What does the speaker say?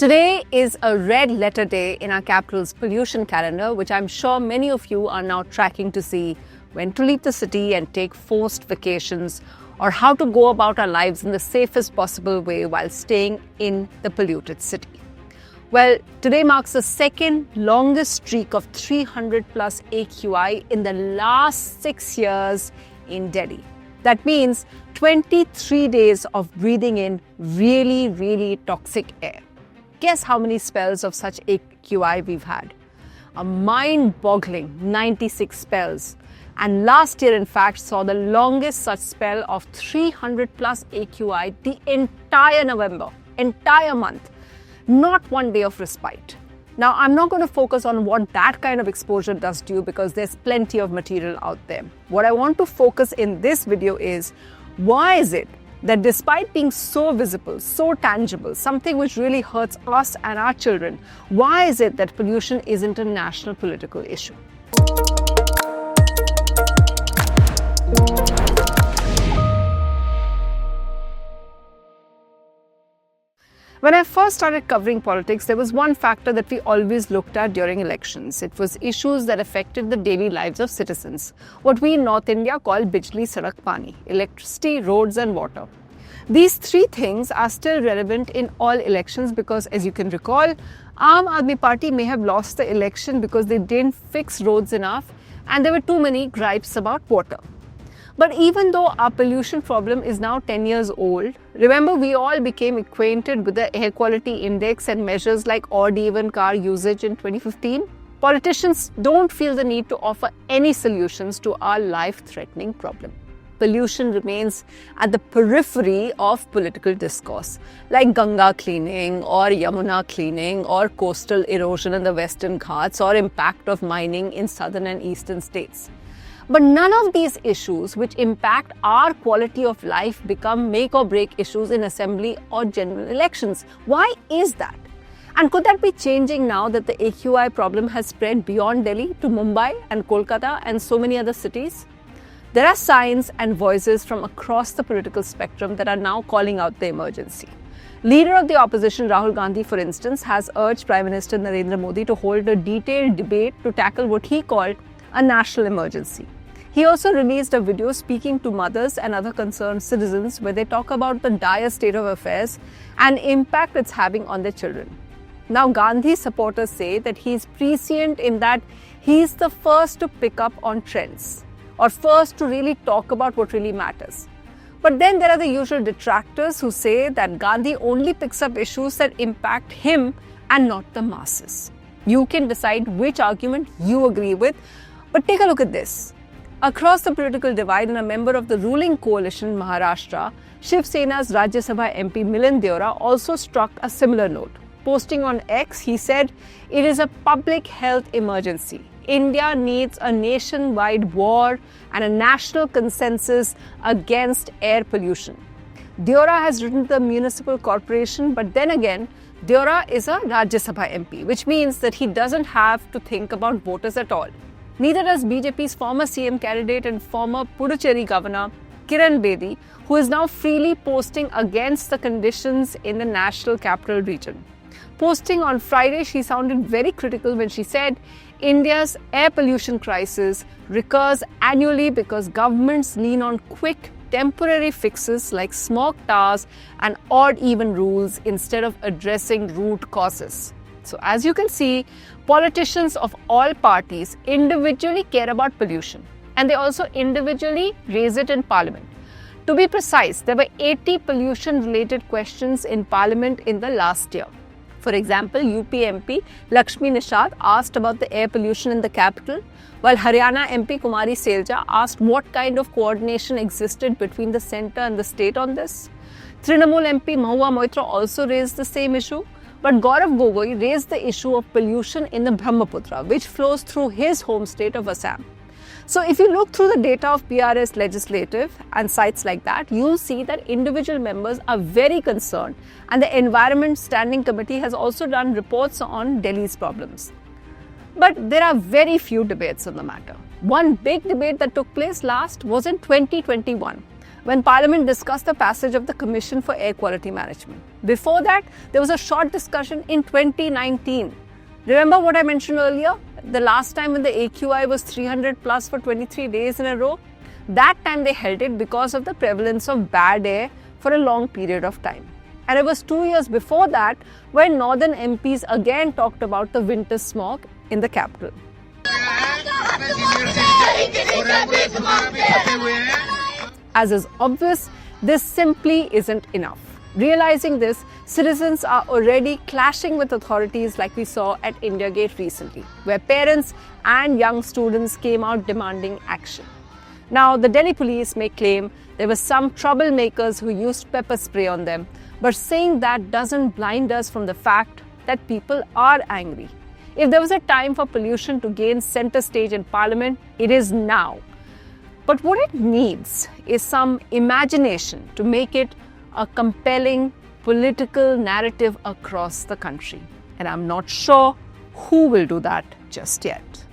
Today is a red letter day in our capital's pollution calendar, which I'm sure many of you are now tracking to see when to leave the city and take forced vacations, or how to go about our lives in the safest possible way while staying in the polluted city. Well, today marks the second longest streak of 300 plus AQI in the last 6 years in Delhi. That means 23 days of breathing in really toxic air. Guess how many spells of such AQI we've had? A mind-boggling 96 spells. And last year, in fact, saw the longest such spell of 300 plus AQI the entire November, entire month. Not one day of respite. Now, I'm not going to focus on what that kind of exposure does to you because there's plenty of material out there. What I want to focus in this video is, why is it that despite being so visible, so tangible, something which really hurts us and our children, why is it that pollution isn't a national political issue? When I first started covering politics, there was one factor that we always looked at during elections. It was issues that affected the daily lives of citizens, what we in North India call Bijli, Sadak, Pani, electricity, roads and water. These three things are still relevant in all elections because, as you can recall, Aam Aadmi Party may have lost the election because they didn't fix roads enough and there were too many gripes about water. But even though our pollution problem is now 10 years old, remember we all became acquainted with the air quality index and measures like odd-even car usage in 2015? Politicians don't feel the need to offer any solutions to our life-threatening problem. Pollution remains at the periphery of political discourse, like Ganga cleaning or Yamuna cleaning or coastal erosion in the Western Ghats or impact of mining in southern and eastern states. But none of these issues which impact our quality of life become make or break issues in assembly or general elections. Why is that? And could that be changing now that the AQI problem has spread beyond Delhi to Mumbai and Kolkata and so many other cities? There are signs and voices from across the political spectrum that are now calling out the emergency. Leader of the opposition Rahul Gandhi, for instance, has urged Prime Minister Narendra Modi to hold a detailed debate to tackle what he called a national emergency. He also released a video speaking to mothers and other concerned citizens where they talk about the dire state of affairs and impact it's having on their children. Now, Gandhi supporters say that he is prescient in that he is the first to pick up on trends or first to really talk about what really matters. But then there are the usual detractors who say that Gandhi only picks up issues that impact him and not the masses. You can decide which argument you agree with, but take a look at this. Across the political divide and a member of the ruling coalition Maharashtra, Shiv Sena's Rajya Sabha MP Milind Deora also struck a similar note. Posting on X, he said, "It is a public health emergency. India needs a nationwide war and a national consensus against air pollution." Deora has written to the municipal corporation, but then again, Deora is a Rajya Sabha MP, which means that he doesn't have to think about voters at all. Neither does BJP's former CM candidate and former Puducherry governor Kiran Bedi, who is now freely posting against the conditions in the national capital region. Posting on Friday, she sounded very critical when she said, "India's air pollution crisis recurs annually because governments lean on quick, temporary fixes like smoke towers and odd-even rules instead of addressing root causes." So as you can see, politicians of all parties individually care about pollution and they also individually raise it in Parliament. To be precise, there were 80 pollution-related questions in Parliament in the last year. For example, UP MP Lakshmi Nishad asked about the air pollution in the capital, while Haryana MP Kumari Selja asked what kind of coordination existed between the centre and the state on this. Trinamool MP Mahua Moitra also raised the same issue. But Gaurav Gogoi raised the issue of pollution in the Brahmaputra, which flows through his home state of Assam. So if you look through the data of PRS legislative and sites like that, you'll see that individual members are very concerned, and the Environment Standing Committee has also done reports on Delhi's problems. But there are very few debates on the matter. One big debate that took place last was in 2021. when Parliament discussed the passage of the Commission for Air Quality Management. Before that, there was a short discussion in 2019. Remember what I mentioned earlier? The last time when the AQI was 300 plus for 23 days in a row? That time they held it because of the prevalence of bad air for a long period of time. And it was 2 years before that when Northern MPs again talked about the winter smog in the capital. As is obvious, this simply isn't enough. Realizing this, citizens are already clashing with authorities like we saw at India Gate recently, where parents and young students came out demanding action. Now, the Delhi police may claim there were some troublemakers who used pepper spray on them, but saying that doesn't blind us from the fact that people are angry. If there was a time for pollution to gain center stage in Parliament, it is now. But what it needs is some imagination to make it a compelling political narrative across the country. And I'm not sure who will do that just yet.